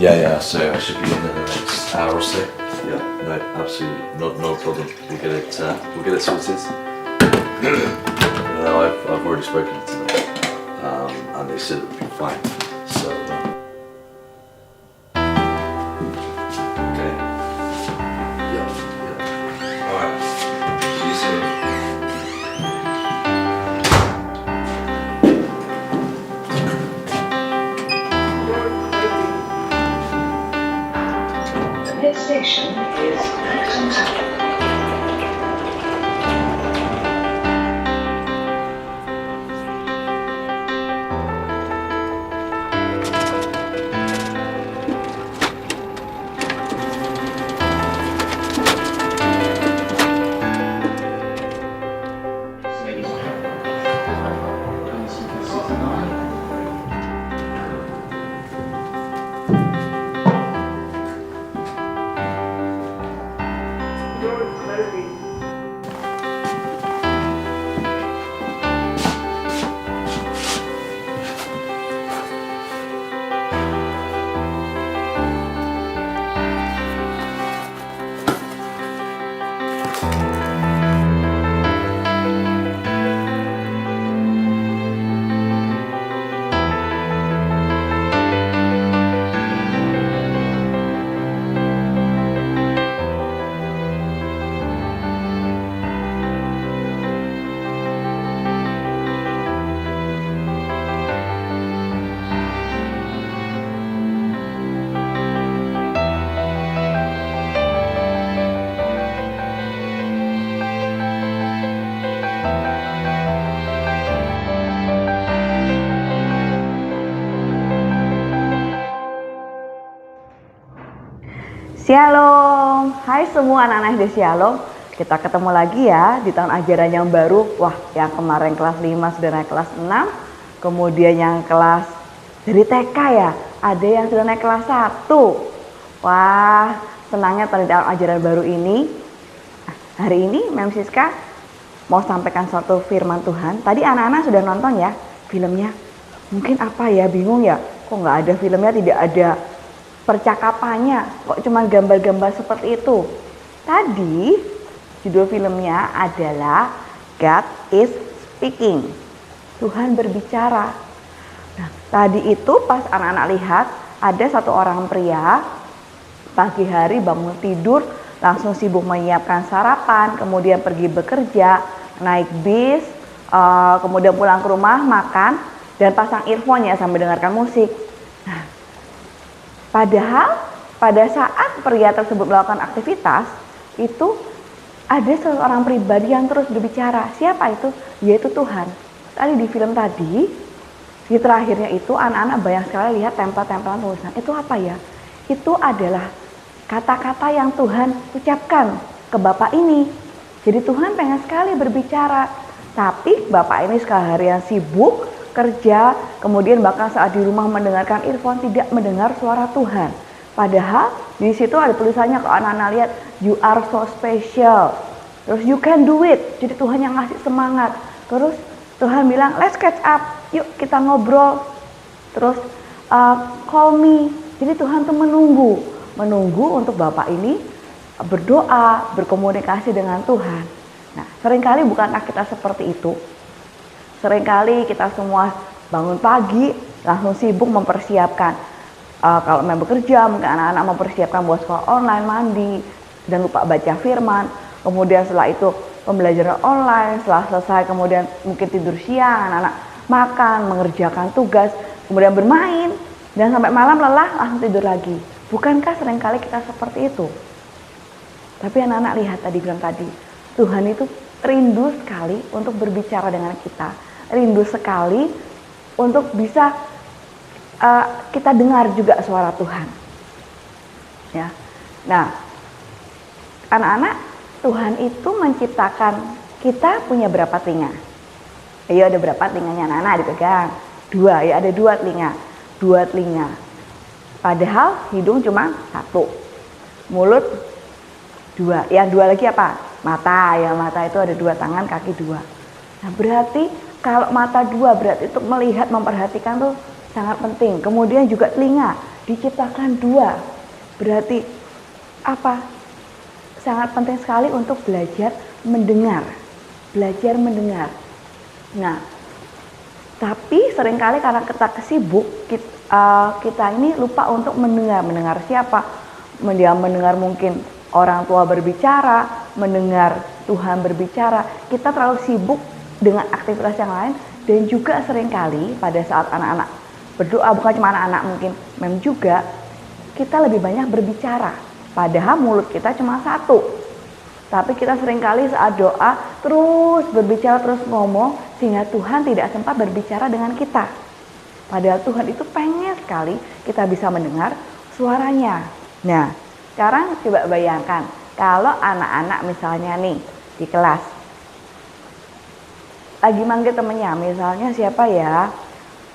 Yeah. So I should be in the next hour or so. Yeah. No, absolutely, no problem. We'll get it sorted. No, I've already spoken to them, and they said it would be fine. So, okay. Yeah. All right. See you soon. The next station is Kentucky. Shalom, hai semua anak-anak SD Shalom. Kita ketemu lagi ya di tahun ajaran yang baru. Wah, yang kemarin kelas 5 sudah naik kelas 6. Kemudian yang kelas dari TK ya, ada yang sudah naik kelas 1. Wah, senangnya pada tahun ajaran baru ini. Hari ini Mem Siska mau sampaikan suatu firman Tuhan. Tadi anak-anak sudah nonton ya filmnya. Mungkin apa ya, bingung ya, kok nggak ada filmnya, tidak ada percakapannya, kok cuma gambar-gambar seperti itu. Tadi judul filmnya adalah God is Speaking. Tuhan berbicara. Nah, tadi itu pas anak-anak lihat ada satu orang pria pagi hari bangun tidur langsung sibuk menyiapkan sarapan, kemudian pergi bekerja, naik bis, kemudian pulang ke rumah makan dan pasang earphone ya sambil dengarkan musik. Nah, padahal pada saat pria tersebut melakukan aktivitas, itu ada seorang pribadi yang terus berbicara. Siapa itu? Yaitu Tuhan. Tadi di film tadi, di terakhirnya itu anak-anak banyak sekali lihat tempel-tempelan tulisan. Itu apa ya? Itu adalah kata-kata yang Tuhan ucapkan ke Bapak ini. Jadi Tuhan pengen sekali berbicara. Tapi Bapak ini seharian sibuk kerja, kemudian bahkan saat di rumah mendengarkan earphone tidak mendengar suara Tuhan. Padahal di situ ada tulisannya, kalau anak-anak lihat, you are so special. Terus you can do it. Jadi Tuhan yang ngasih semangat. Terus Tuhan bilang, let's catch up. Yuk kita ngobrol. Terus call me. Jadi Tuhan tuh menunggu untuk Bapak ini berdoa, berkomunikasi dengan Tuhan. Nah, seringkali bukankah kita seperti itu? Seringkali kita semua bangun pagi langsung sibuk mempersiapkan. Kalau memang bekerja, mungkin anak-anak mempersiapkan buat sekolah online, mandi, dan lupa baca firman. Kemudian setelah itu pembelajaran online, setelah selesai kemudian mungkin tidur siang, anak-anak makan, mengerjakan tugas, kemudian bermain, dan sampai malam lelah langsung tidur lagi. Bukankah seringkali kita seperti itu? Tapi anak-anak lihat tadi bilang tadi, Tuhan itu rindu sekali untuk berbicara dengan kita. Rindu sekali untuk bisa kita dengar juga suara Tuhan. Ya. Nah, anak-anak, Tuhan itu menciptakan kita punya berapa telinga? Ayo, ada berapa telinganya anak-anak dipegang? 2, ya ada 2 telinga. 2 telinga. Padahal hidung cuma 1. Mulut 2. Yang 2 lagi apa? Mata. Ya, mata itu ada 2 tangan, kaki 2. Nah, berarti kalau mata 2 berarti untuk melihat, memperhatikan tuh sangat penting. Kemudian juga telinga. diciptakan dua. Berarti apa? Sangat penting sekali untuk belajar mendengar. Belajar mendengar. Nah, tapi seringkali karena kita kesibuk, kita ini lupa untuk mendengar. Mendengar siapa? Dia mendengar mungkin orang tua berbicara, mendengar Tuhan berbicara. Kita terlalu sibuk dengan aktivitas yang lain, dan juga seringkali pada saat anak-anak berdoa, bukan cuma anak-anak, mungkin mem juga, kita lebih banyak berbicara. Padahal mulut kita cuma satu. Tapi kita seringkali saat doa terus berbicara, terus ngomong, sehingga Tuhan tidak sempat berbicara dengan kita. Padahal Tuhan itu pengen sekali kita bisa mendengar suaranya. Nah, sekarang coba bayangkan, kalau anak-anak misalnya nih di kelas, lagi manggil temennya, misalnya siapa ya?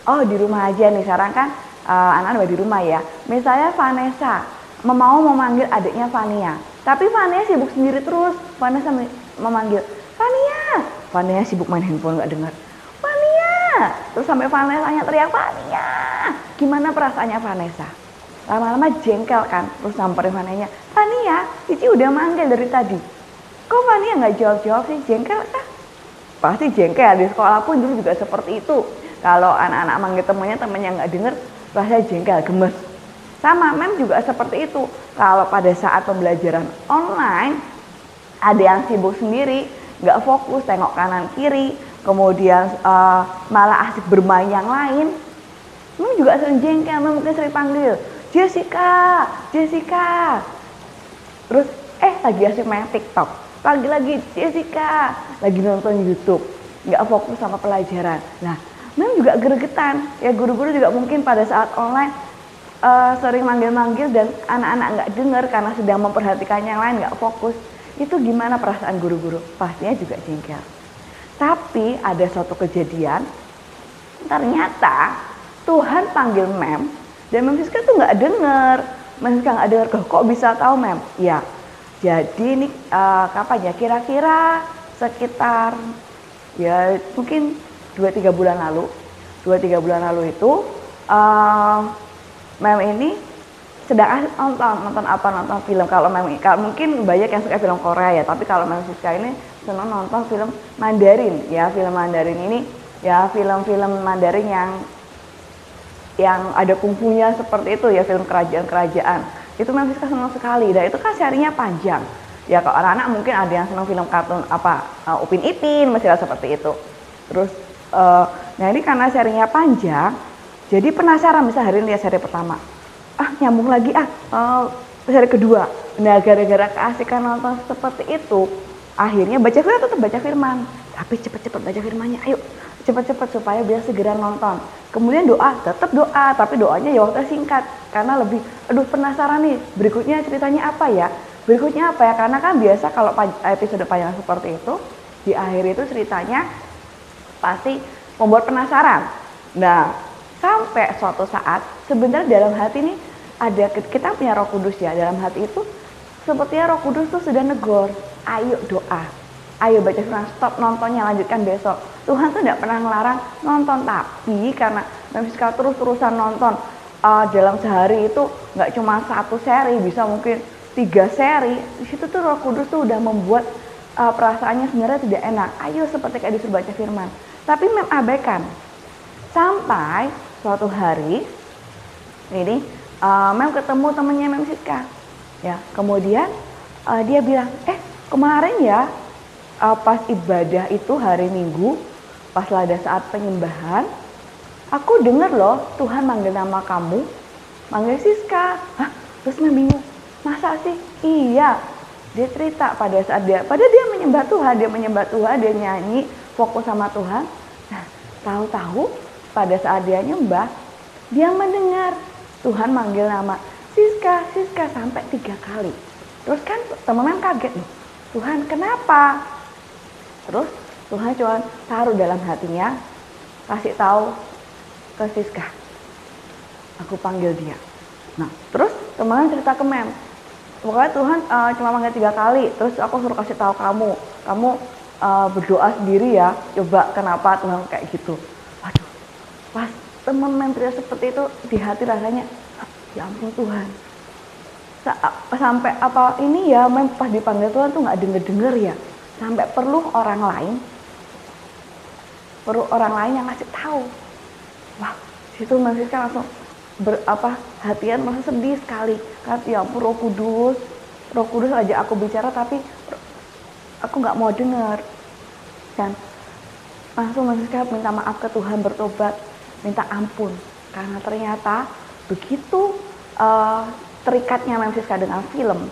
Oh, di rumah aja nih, sekarang kan anak-anak di rumah ya. Misalnya Vanessa, mau memanggil adiknya Vania. Tapi Vania sibuk sendiri terus. Vanessa memanggil, Vania. Vania sibuk main handphone, gak dengar. Vania. Terus sampai Vanessa teriak, Vania. Gimana perasaannya Vanessa? Lama-lama jengkel kan. Terus samperin Vania, Vania, Cici udah manggil dari tadi. Kok Vania gak jawab-jawab sih? Jengkel kah? Pasti jengkel. Di sekolah pun dulu juga seperti itu. Kalau anak-anak manggil temennya gak denger, rasanya jengkel, gemes. Sama, mem juga seperti itu. Kalau pada saat pembelajaran online, ada yang sibuk sendiri, nggak fokus, tengok kanan kiri, kemudian malah asik bermain yang lain, mem juga sering jengkel. Mem mungkin sering panggil, Jessica, Jessica. Terus, lagi asik main TikTok, panggil lagi, Jessica, lagi nonton YouTube, nggak fokus sama pelajaran. Nah, mem juga gregetan. Ya, guru-guru juga mungkin pada saat online sering manggil-manggil dan anak-anak nggak dengar karena sedang memperhatikan yang lain, nggak fokus. Itu gimana perasaan guru-guru? Pastinya juga jengkel. Tapi ada suatu kejadian, ternyata Tuhan panggil mem dan mem Siska tuh nggak dengar. Mem Siska nggak dengar, kok bisa tahu mem? Ya, jadi ini kapan ya? Kira-kira sekitar ya mungkin 2-3 bulan lalu. 2-3 bulan lalu itu mem ini sedang nonton film. Kalau mungkin banyak yang suka film Korea ya, tapi kalau mem Siska ini senang nonton film Mandarin ya. Film Mandarin ini ya film-film Mandarin yang ada kungfunya seperti itu ya, film kerajaan-kerajaan. Itu mem Siska senang sekali. Dan itu kan serinya panjang. Ya kalau anak-anak mungkin ada yang senang film kartun Upin Ipin, masih seperti itu. Terus nah ini karena serinya panjang, jadi penasaran, misal hari ini lihat seri pertama, nyambung lagi seri kedua. Nah, gara-gara keasikan nonton seperti itu, akhirnya tetap baca firman, tapi cepet-cepet baca firmannya, ayo cepet-cepet supaya biar segera nonton. Kemudian tetap doa, tapi doanya ya waktu singkat, karena lebih, penasaran nih, berikutnya ceritanya apa ya? Karena kan biasa kalau episode panjang seperti itu, di akhir itu ceritanya pasti membuat penasaran. Nah, sampai suatu saat sebenarnya dalam hati ini kita punya Roh Kudus ya, dalam hati itu sepertinya Roh Kudus tuh sudah negor, ayo doa, ayo baca firman, stop nontonnya, lanjutkan besok. Tuhan tuh tidak pernah ngelarang nonton, tapi karena mem Siska terus-terusan nonton dalam sehari itu nggak cuma 1 seri, bisa mungkin 3 seri. Di situ tuh Roh Kudus tuh udah membuat perasaannya sebenarnya tidak enak. Ayo seperti kayak disuruh baca firman, tapi mem abaikan. Sampai suatu hari ini mem ketemu temennya mem Siska ya, kemudian dia bilang, kemarin ya pas ibadah itu hari Minggu, pas ada saat penyembahan, aku dengar loh Tuhan manggil nama kamu, manggil Siska. Terus mem bingung, masa sih? Iya, dia cerita pada saat dia menyembah Tuhan, dia nyanyi fokus sama Tuhan. Nah, tahu-tahu pada saat dia nyembah, dia mendengar Tuhan manggil nama Siska sampai 3 kali. Terus kan teman-teman kaget nih, Tuhan kenapa? Terus Tuhan cuma taruh dalam hatinya, kasih tahu ke Siska, aku panggil dia. Nah, terus teman-teman cerita ke mem, pokoknya Tuhan cuma manggil 3 kali, terus aku suruh kasih tahu kamu berdoa sendiri ya, coba kenapa Tuhan kayak gitu. Waduh, pas teman-teman cerita seperti itu, di hati rasanya Ya ampun Tuhan. Sampai apa ini ya, pas dipanggil Tuhan tuh nggak denger ya. Sampai perlu orang lain yang ngasih tahu. Wah, situ Mas Rizka langsung hatian merasa sedih sekali. Kan ya ampun Roh Kudus aja aku bicara tapi aku nggak mau dengar. Dan langsung Mas Rizka minta maaf ke Tuhan, bertobat, minta ampun. Karena ternyata begitu terikatnya Mas Rizka dengan film,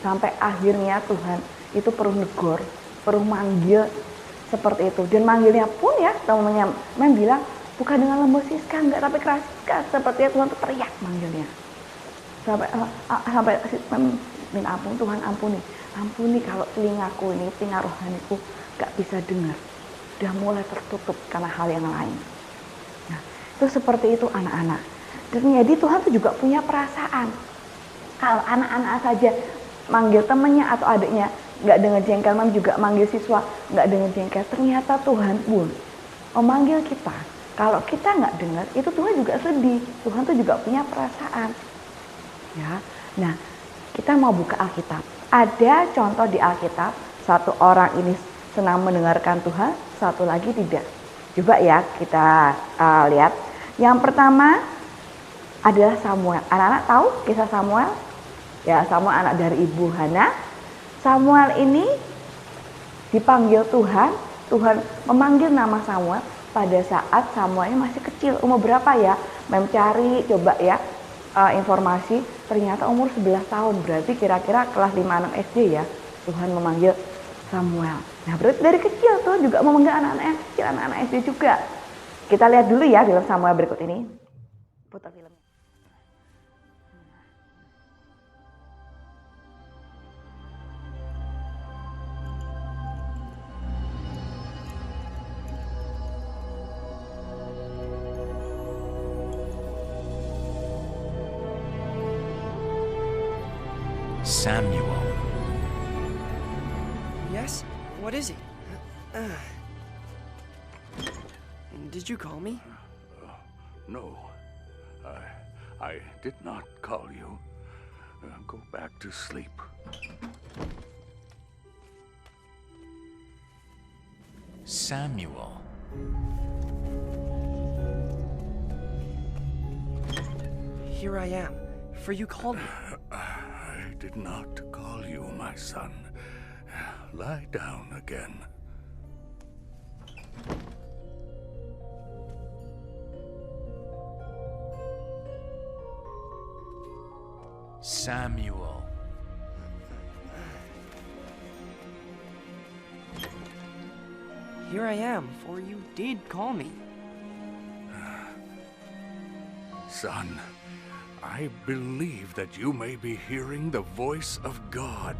sampai akhirnya Tuhan itu perlu negor, perlu manggil seperti itu. Dan manggilnya pun ya, teman-teman Mem bilang bukan dengan lembut Siska, enggak, tapi keras Siska. Sepertinya Tuhan tuh teriak manggilnya. Sampai Mem minta ampun, Tuhan ampuni kalau telingaku ini, telinga rohaniku gak bisa dengar. Udah mulai tertutup karena hal yang lain. Nah, itu seperti itu anak-anak. Dan jadi Tuhan tuh juga punya perasaan. Kalau anak-anak saja manggil temannya atau adiknya nggak dengan jengkel, Mam juga manggil siswa nggak dengan jengkel. Ternyata Tuhan pun memanggil kita. Kalau kita nggak dengar, itu Tuhan juga sedih. Tuhan tuh juga punya perasaan. Ya, nah kita mau buka Alkitab. Ada contoh di Alkitab, satu orang ini senang mendengarkan Tuhan, satu lagi tidak. Coba ya kita lihat. Yang pertama adalah Samuel. Anak-anak tahu kisah Samuel? Ya, Samuel anak dari Ibu Hana. Samuel ini dipanggil Tuhan. Tuhan memanggil nama Samuel pada saat Samuelnya masih kecil. Umur berapa ya? Mencari coba ya informasi. Ternyata umur 11 tahun. Berarti kira-kira kelas 5-6 SD ya. Tuhan memanggil Samuel. Nah, berarti dari kecil tuh juga memanggil anak-anak yang kecil, anak-anak SD juga. Kita lihat dulu ya film Samuel berikut ini. Putar filmnya. Samuel. Yes? What is it? Did you call me? No, I did not call you. Go back to sleep. Samuel. Here I am, for you called me. I did not call you, my son. Lie down again. Samuel. Here I am, for you did call me. Son, I believe that you may be hearing the voice of God.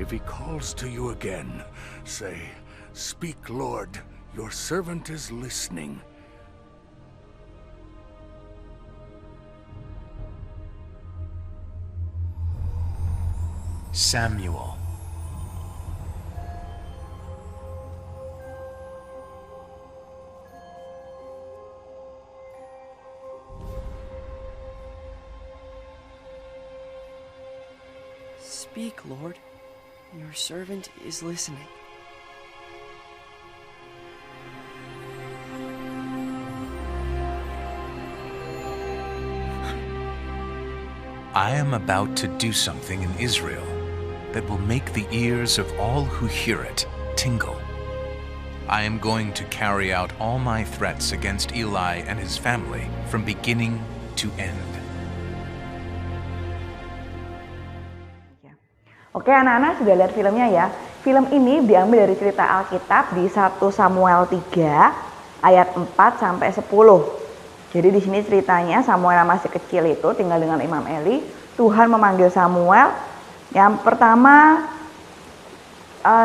If he calls to you again, say, "Speak, Lord, your servant is listening." Samuel. Speak, Lord. Your servant is listening. I am about to do something in Israel that will make the ears of all who hear it tingle. I am going to carry out all my threats against Eli and his family from beginning to end. Oke anak-anak sudah lihat filmnya ya. Film ini diambil dari cerita Alkitab di 1 Samuel 3 ayat 4 sampai 10. Jadi di sini ceritanya Samuel yang masih kecil itu tinggal dengan Imam Eli. Tuhan memanggil Samuel. Yang pertama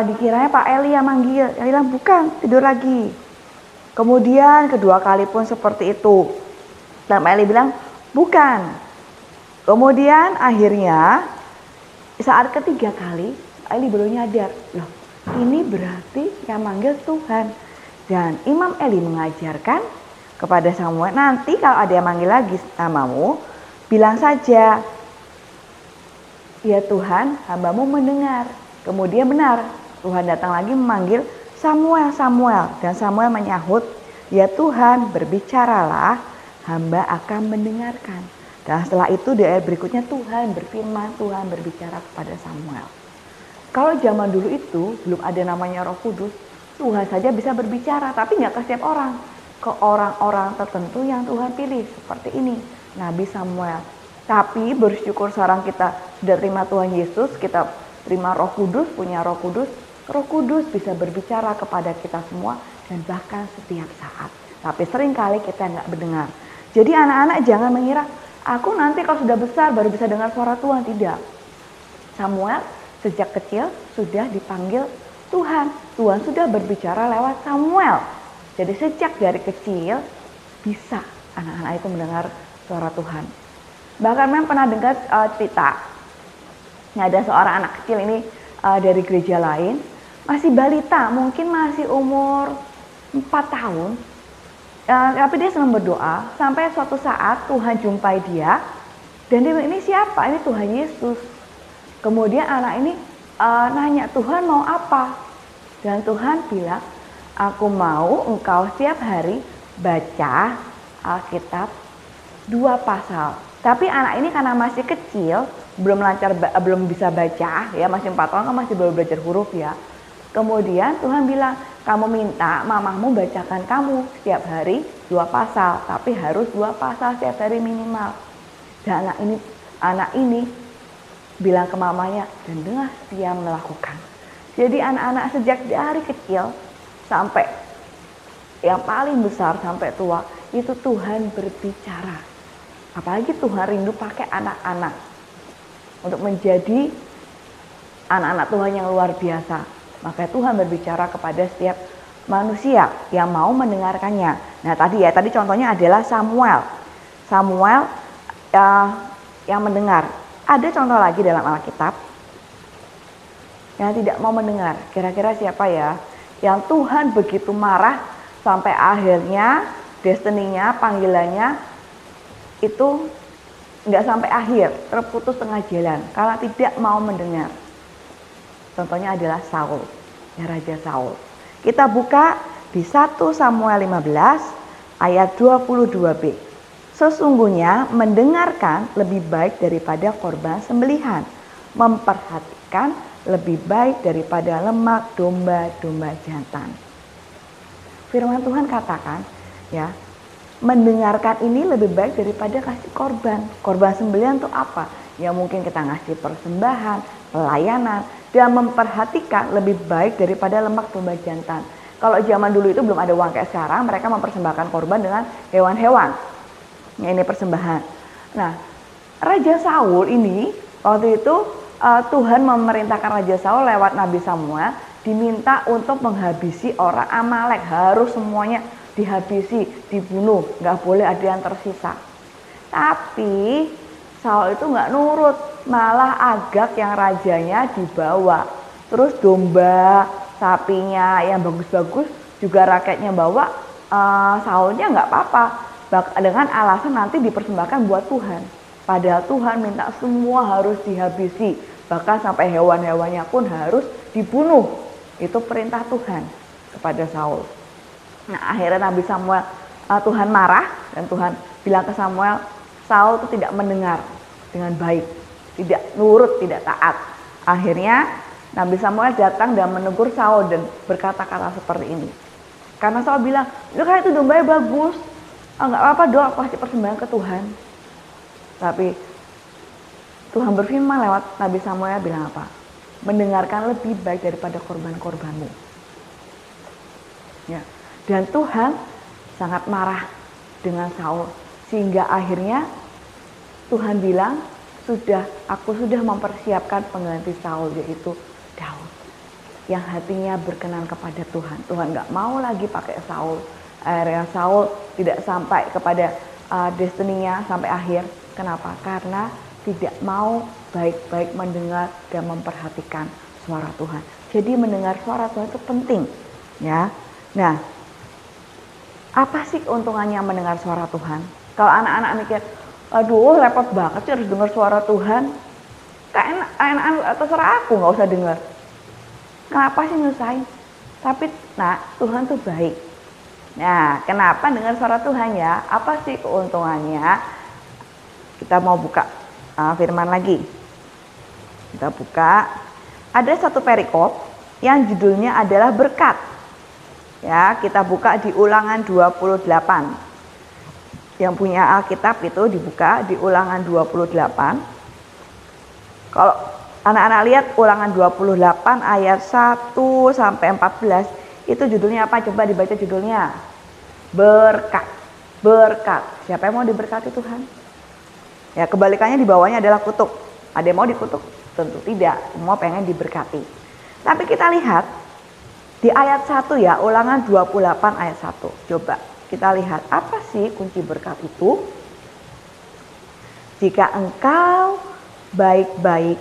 dikiranya Pak Eli yang manggil. Eli bilang bukan, tidur lagi. Kemudian kedua kali pun seperti itu. Dan Pak Eli bilang bukan. Kemudian akhirnya saat ketiga kali Eli baru nyadar, loh ini berarti yang manggil Tuhan. Dan Imam Eli mengajarkan kepada Samuel, nanti kalau ada yang manggil lagi namamu, bilang saja, ya Tuhan, hambamu mendengar. Kemudian benar, Tuhan datang lagi memanggil Samuel, Samuel. Dan Samuel menyahut, ya Tuhan, berbicaralah, hamba akan mendengarkan. Dan setelah itu di ayat berikutnya Tuhan berfirman, Tuhan berbicara kepada Samuel. Kalau zaman dulu itu belum ada namanya Roh Kudus, Tuhan saja bisa berbicara, tapi nggak ke setiap orang. Ke orang-orang tertentu yang Tuhan pilih, seperti ini, Nabi Samuel. Tapi bersyukur sekarang kita sudah terima Tuhan Yesus, kita terima Roh Kudus, punya Roh Kudus. Roh Kudus bisa berbicara kepada kita semua dan bahkan setiap saat. Tapi seringkali kita nggak mendengar. Jadi anak-anak jangan mengira, aku nanti kalau sudah besar baru bisa dengar suara Tuhan. Tidak. Samuel sejak kecil sudah dipanggil Tuhan. Tuhan sudah berbicara lewat Samuel. Jadi sejak dari kecil bisa anak-anak itu mendengar suara Tuhan. Bahkan memang pernah dengar cerita, ada seorang anak kecil ini dari gereja lain, masih balita, mungkin masih umur 4 tahun, tapi dia senang berdoa, sampai suatu saat Tuhan jumpai dia, dan dia bilang, ini siapa? Ini Tuhan Yesus. Kemudian anak ini nanya, Tuhan mau apa? Dan Tuhan bilang, aku mau engkau setiap hari baca Alkitab 2 pasal. Tapi anak ini karena masih kecil, belum bisa baca, ya masih 4 tahun kan masih baru belajar huruf ya. Kemudian Tuhan bilang, kamu minta mamahmu bacakan kamu setiap hari 2 pasal, tapi harus 2 pasal setiap hari minimal. Dan anak ini bilang ke mamanya dan dengan setia melakukan. Jadi anak-anak sejak dari kecil sampai yang paling besar sampai tua itu Tuhan berbicara. Apalagi Tuhan rindu pakai anak-anak untuk menjadi anak-anak Tuhan yang luar biasa. Maka Tuhan berbicara kepada setiap manusia yang mau mendengarkannya. Nah tadi contohnya adalah Samuel. Samuel yang mendengar. Ada contoh lagi dalam Alkitab yang tidak mau mendengar. Kira-kira siapa ya? Yang Tuhan begitu marah sampai akhirnya destininya, panggilannya itu nggak sampai akhir, terputus tengah jalan karena tidak mau mendengar. Contohnya adalah Saul, ya Raja Saul. Kita buka di 1 Samuel 15 ayat 22b. Sesungguhnya mendengarkan lebih baik daripada korban sembelihan, memperhatikan lebih baik daripada lemak domba-domba jantan. Firman Tuhan katakan, ya, mendengarkan ini lebih baik daripada kasih korban. Korban sembelihan itu apa? Ya mungkin kita ngasih persembahan, pelayanan, dan memperhatikan lebih baik daripada lemak domba jantan. Kalau zaman dulu itu belum ada uang kayak sekarang, mereka mempersembahkan korban dengan hewan-hewan. Ya, ini persembahan. Nah, Raja Saul ini waktu itu Tuhan memerintahkan Raja Saul lewat Nabi Samuel diminta untuk menghabisi orang Amalek. Harus semuanya dihabisi, dibunuh, nggak boleh ada yang tersisa. Tapi Saul itu nggak nurut, malah Agag yang rajanya dibawa. Terus domba, sapinya yang bagus-bagus juga rakyatnya bawa, Saulnya nggak apa-apa, dengan alasan nanti dipersembahkan buat Tuhan. Padahal Tuhan minta semua harus dihabisi, bahkan sampai hewan-hewannya pun harus dibunuh. Itu perintah Tuhan kepada Saul. Nah akhirnya Nabi Samuel, Tuhan marah dan Tuhan bilang ke Samuel, Saul itu tidak mendengar dengan baik, tidak nurut, tidak taat. Akhirnya Nabi Samuel datang dan menegur Saul dan berkata-kata seperti ini. Karena Saul bilang, lu kan itu dombanya bagus, nggak apa-apa doa, aku kasih persembahan ke Tuhan. Tapi Tuhan berfirman lewat Nabi Samuel bilang apa? Mendengarkan lebih baik daripada korban-korbanmu. Ya. Dan Tuhan sangat marah dengan Saul. Sehingga akhirnya Tuhan bilang, aku sudah mempersiapkan pengganti Saul, yaitu Daud. Yang hatinya berkenan kepada Tuhan. Tuhan gak mau lagi pakai Saul. Akhirnya Saul tidak sampai kepada destininya sampai akhir. Kenapa? Karena tidak mau baik-baik mendengar dan memperhatikan suara Tuhan. Jadi mendengar suara Tuhan itu penting. Ya. Nah, apa sih keuntungannya mendengar suara Tuhan? Kalau anak-anak mikir, Aduh, repot banget sih harus dengar suara Tuhan. Kayak enak terserah aku, nggak usah dengar. Kenapa sih nyusahin? Tapi, nah, Tuhan tuh baik. Nah, kenapa dengar suara Tuhan ya? Apa sih keuntungannya? Kita mau buka firman lagi. Kita buka. Ada satu perikop yang judulnya adalah berkat. Ya, kita buka di Ulangan 28. Yang punya Alkitab itu dibuka di Ulangan 28. Kalau anak-anak lihat Ulangan 28 ayat 1 sampai 14, itu judulnya apa? Coba dibaca judulnya. Berkat. Berkat. Siapa yang mau diberkati Tuhan? Ya, kebalikannya di bawahnya adalah kutuk. Ada yang mau dikutuk? Tentu tidak. Semua pengen diberkati. Tapi kita lihat di ayat 1 ya, Ulangan 28 ayat 1. Coba kita lihat apa sih kunci berkat itu? Jika engkau baik-baik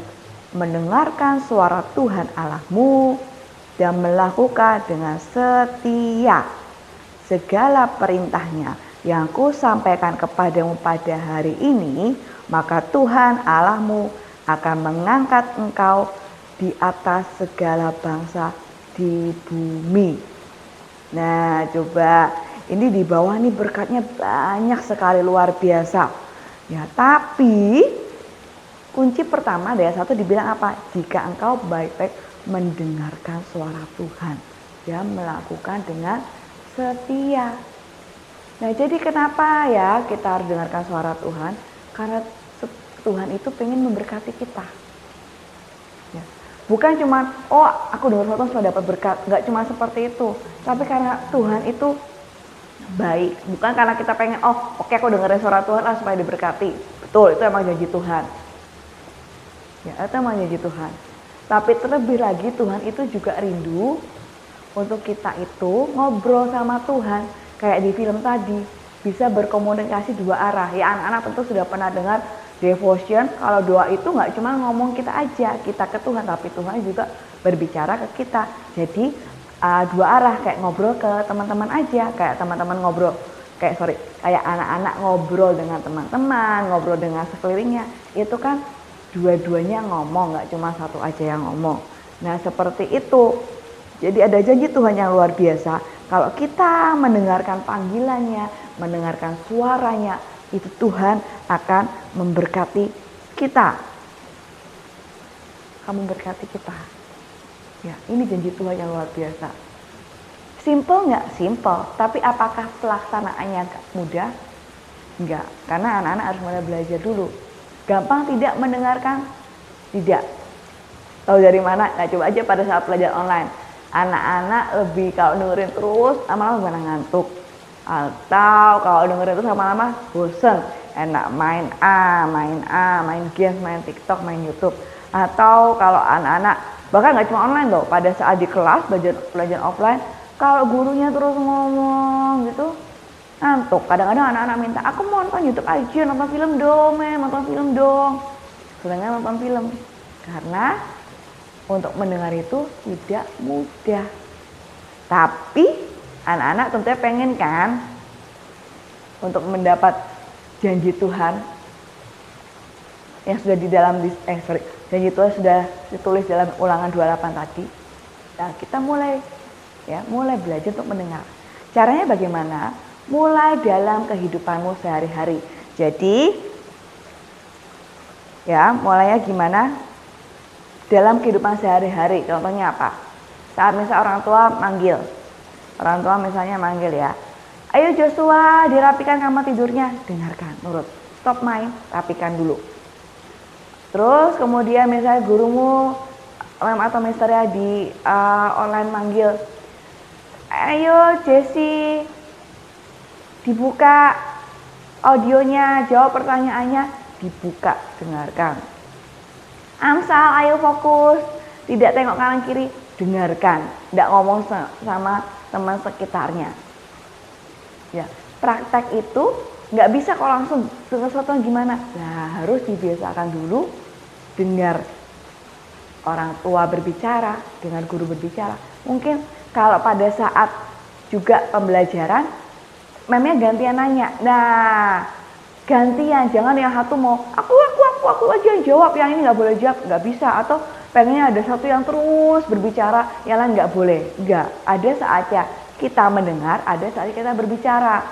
mendengarkan suara Tuhan Allahmu dan melakukan dengan setia segala perintahnya yang kusampaikan kepadamu pada hari ini, maka Tuhan Allahmu akan mengangkat engkau di atas segala bangsa di bumi. Nah, coba ini di bawah nih berkatnya banyak sekali, luar biasa. Ya, tapi kunci pertama dari satu dibilang apa? Jika engkau baik-baik mendengarkan suara Tuhan, ya, melakukan dengan setia. Nah, jadi kenapa ya kita harus dengarkan suara Tuhan? Karena Tuhan itu pengen memberkati kita. Ya. Bukan cuma, oh aku dengar suara Tuhan supaya dapat berkat. Nggak cuma seperti itu. Tapi karena Tuhan itu baik. Bukan karena kita pengen, oh oke aku dengerin suara Tuhan lah supaya diberkati. Betul, itu emang janji Tuhan. Ya, itu emang janji Tuhan. Tapi terlebih lagi Tuhan itu juga rindu untuk kita itu ngobrol sama Tuhan. Kayak di film tadi, bisa berkomunikasi dua arah. Ya, anak-anak tentu sudah pernah dengar devotion. Kalau doa itu nggak cuma ngomong kita aja, kita ke Tuhan, tapi Tuhan juga berbicara ke kita. Jadi dua arah, kayak ngobrol ke teman-teman aja, kayak teman-teman ngobrol, kayak anak-anak ngobrol dengan teman-teman, ngobrol dengan sekelilingnya. Itu kan dua-duanya ngomong, nggak cuma satu aja yang ngomong. Nah, seperti itu. Jadi ada janji Tuhan yang luar biasa. Kalau kita mendengarkan panggilannya, mendengarkan suaranya, itu Tuhan akan memberkati kita. Akan memberkati kita. Ya, ini janji Tuhan yang luar biasa. Simple nggak? Simple. Tapi apakah pelaksanaannya mudah? Enggak. Karena anak-anak harus mulai belajar dulu. Gampang tidak mendengarkan? Tidak. Tahu dari mana? Nah, coba aja pada saat belajar online. Anak-anak lebih kalau dengerin terus lama-lama ngantuk. Atau kalau dengerin terus lama-lama bosen. Enak main games, main TikTok, main YouTube. Atau kalau anak-anak, bahkan nggak cuma online loh, pada saat di kelas belajar offline, kalau gurunya terus ngomong gitu, ngantuk. Kadang-kadang anak-anak minta, aku mau nonton YouTube aja, nonton film dong, nonton film dong. Sebenarnya nonton film, karena untuk mendengar itu tidak mudah. Tapi anak-anak tentunya pengen kan untuk mendapat janji Tuhan yang sudah di dalam janji Tuhan sudah ditulis dalam Ulangan 28 tadi. Nah, kita mulai belajar untuk mendengar. Caranya bagaimana? Mulai dalam kehidupanmu sehari-hari. Jadi ya, mulainya gimana? Dalam kehidupan sehari-hari. Contohnya apa? Saat misal orang tua manggil. Orang tua misalnya manggil ya. Ayo Joshua, dirapikan kamar tidurnya. Dengarkan, nurut. Stop main, rapikan dulu. Terus kemudian misalnya gurumu atau misternya di online manggil. Ayo Jessie, dibuka audionya, jawab pertanyaannya, dibuka, dengarkan. Amsal, ayo fokus, tidak tengok kanan kiri, dengarkan, tidak ngomong sama teman sekitarnya. Ya, praktek itu nggak bisa kok langsung dengar sesuatu gimana. Nah, harus dibiasakan dulu dengar orang tua berbicara, dengan guru berbicara. Mungkin kalau pada saat juga pembelajaran, memangnya gantian nanya. Nah, Gantian, jangan yang satu mau aku aja yang jawab, yang ini nggak boleh jawab, nggak bisa. Atau pengennya ada satu yang terus berbicara, yang lain nggak boleh. Nggak, ada saatnya kita mendengar, ada saatnya kita berbicara.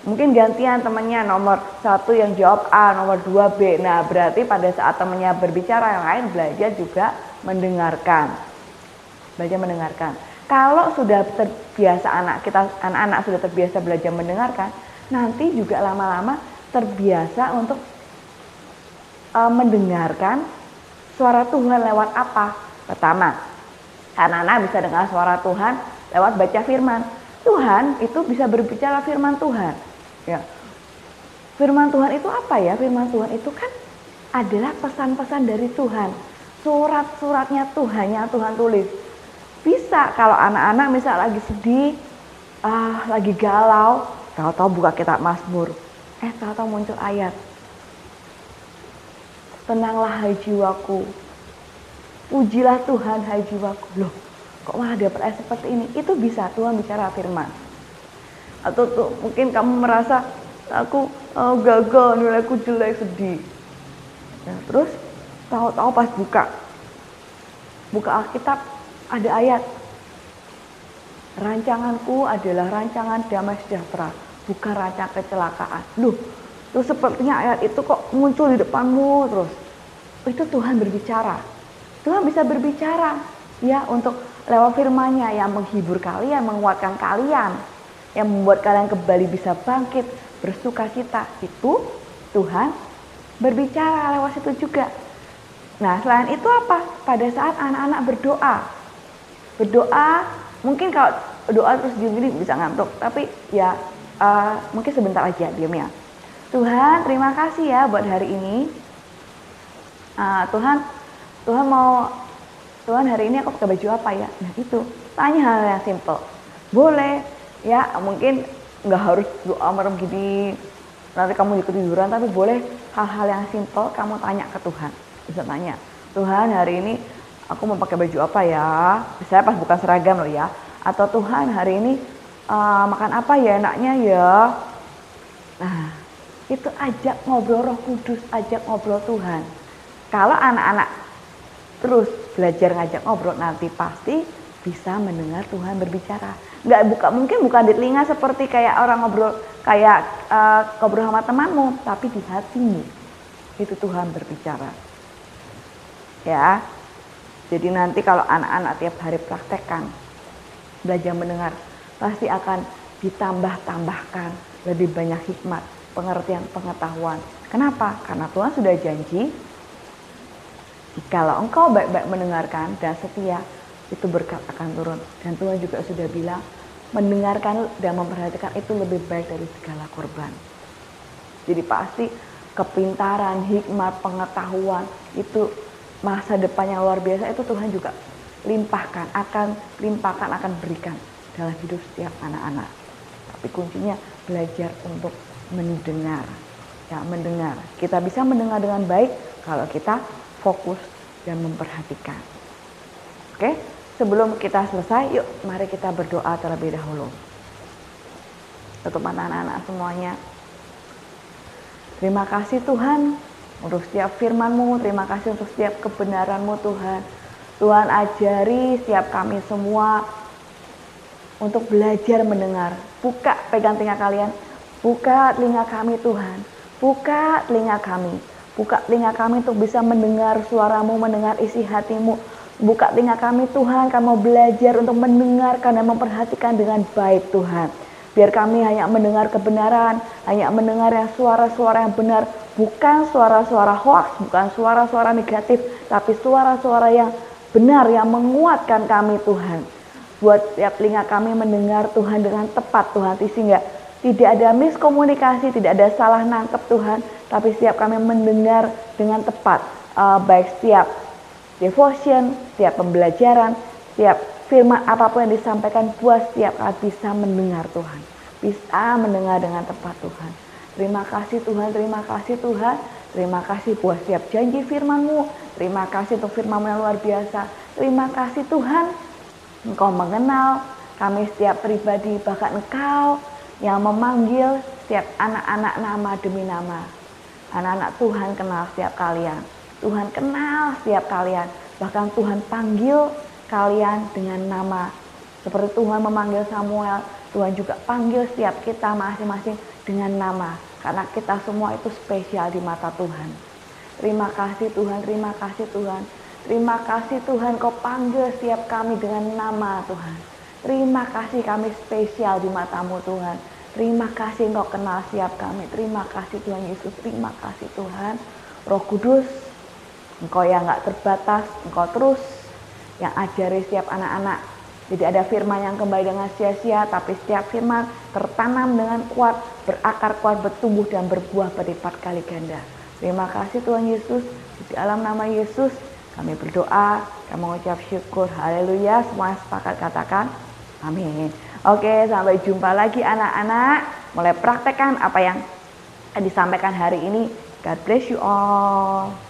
Mungkin gantian temannya, nomor 1 yang jawab A, nomor 2 B. Nah berarti pada saat temannya berbicara, yang lain belajar juga mendengarkan. Belajar mendengarkan. Kalau sudah terbiasa anak-anak sudah terbiasa belajar mendengarkan, nanti juga lama-lama terbiasa untuk mendengarkan suara Tuhan lewat apa? Pertama, anak-anak bisa dengar suara Tuhan lewat baca firman. Tuhan itu bisa berbicara firman Tuhan. Ya. Firman Tuhan itu apa ya? Firman Tuhan itu kan adalah pesan-pesan dari Tuhan. Surat-suratnya Tuhan yang Tuhan tulis. Bisa kalau anak-anak misal lagi sedih, lagi galau, tahu-tahu buka kitab Mazmur. Tahu-tahu muncul ayat. Tenanglah hai jiwaku, pujilah Tuhan hai jiwaku. Loh, kok malah dapat ayat seperti ini? Itu bisa Tuhan bicara firman. Atau tuh, mungkin kamu merasa aku gagal, nilaiku jelek, sedih. Nah, terus tahu-tahu pas buka Alkitab ada ayat. Rancanganku adalah rancangan damai sejahtera, bukan rancangan kecelakaan. Loh, itu sepertinya ayat itu kok muncul di depanmu terus. Itu Tuhan berbicara. Tuhan bisa berbicara ya untuk lewat firman-Nya yang menghibur kalian, menguatkan kalian, yang membuat kalian kembali bisa bangkit, bersukacita. Itu Tuhan berbicara lewat situ juga. Nah, selain itu apa? Pada saat anak-anak berdoa, mungkin kalau doa terus gini bisa ngantuk, tapi ya mungkin sebentar aja diam ya. Tuhan, terima kasih ya buat hari ini. Tuhan hari ini aku pakai baju apa ya? Nah itu, tanya hal yang simple. Boleh ya, mungkin nggak harus doa merem gini, nanti kamu ketiduran, tapi boleh hal-hal yang simple kamu tanya ke Tuhan. Bisa tanya, Tuhan hari ini aku mau pakai baju apa ya? Saya pas bukan seragam loh ya. Atau Tuhan hari ini makan apa ya enaknya ya? Nah, itu ajak ngobrol Roh Kudus, ajak ngobrol Tuhan. Kalau anak-anak terus belajar ngajak ngobrol, nanti pasti bisa mendengar Tuhan berbicara. Mungkin bukan di telinga seperti kayak orang ngobrol, kayak ngobrol sama temanmu, tapi di hatimu itu Tuhan berbicara. Ya, jadi nanti kalau anak-anak tiap hari praktekkan belajar mendengar, pasti akan ditambah-tambahkan lebih banyak hikmat, pengertian, pengetahuan. Kenapa? Karena Tuhan sudah janji, jikalau engkau baik-baik mendengarkan dan setia, itu berkat akan turun. Dan Tuhan juga sudah bilang, mendengarkan dan memperhatikan itu lebih baik dari segala korban. Jadi pasti kepintaran, hikmat, pengetahuan, itu masa depan yang luar biasa itu Tuhan juga akan berikan dalam hidup setiap anak-anak. Tapi kuncinya belajar untuk mendengar. Ya, mendengar. Kita bisa mendengar dengan baik kalau kita fokus dan memperhatikan. Oke, sebelum kita selesai, yuk mari kita berdoa terlebih dahulu. Untuk anak-anak semuanya. Terima kasih Tuhan untuk setiap firman-Mu, terima kasih untuk setiap kebenaran-Mu Tuhan. Tuhan ajari setiap kami semua untuk belajar mendengar. Pegang telinga kalian, buka telinga kami Tuhan. Buka telinga kami. Buka telinga kami untuk bisa mendengar suara-Mu, mendengar isi hati-Mu. Buka telinga kami Tuhan, kami mau belajar untuk mendengarkan dan memperhatikan dengan baik Tuhan. Biar kami hanya mendengar kebenaran, hanya mendengar yang suara-suara yang benar. Bukan suara-suara hoaks, bukan suara-suara negatif, tapi suara-suara yang benar, yang menguatkan kami Tuhan. Buat setiap telinga kami mendengar Tuhan dengan tepat Tuhan, sehingga tidak ada miskomunikasi, tidak ada salah nangkep Tuhan, tapi setiap kami mendengar dengan tepat, baik setiap devotion, setiap pembelajaran, setiap firman apapun yang disampaikan, buat setiap kami bisa mendengar Tuhan, bisa mendengar dengan tepat Tuhan. Terima kasih Tuhan, terima kasih Tuhan, terima kasih buat setiap janji firman-Mu, terima kasih untuk firman-Mu yang luar biasa, terima kasih Tuhan, Engkau mengenal kami setiap pribadi, bahkan Engkau yang memanggil setiap anak-anak nama demi nama. Anak-anak Tuhan kenal setiap kalian. Tuhan kenal setiap kalian. Bahkan Tuhan panggil kalian dengan nama. Seperti Tuhan memanggil Samuel, Tuhan juga panggil setiap kita masing-masing dengan nama. Karena kita semua itu spesial di mata Tuhan. Terima kasih Tuhan, terima kasih Tuhan. Terima kasih Tuhan, Kau panggil setiap kami dengan nama Tuhan. Terima kasih kami spesial di mata-Mu Tuhan. Terima kasih Engkau kenal setiap kami. Terima kasih Tuhan Yesus, terima kasih Tuhan. Roh Kudus, Engkau yang gak terbatas, Engkau terus yang ajari setiap anak-anak. Jadi ada firman yang kembali dengan sia-sia, tapi setiap firman tertanam dengan kuat, berakar kuat, bertumbuh dan berbuah berlipat kali ganda. Terima kasih Tuhan Yesus, di dalam nama Yesus kami berdoa, kami mengucap syukur, haleluya, semua sepakat katakan, amin. Oke, sampai jumpa lagi anak-anak, mulai praktekkan apa yang disampaikan hari ini. God bless you all.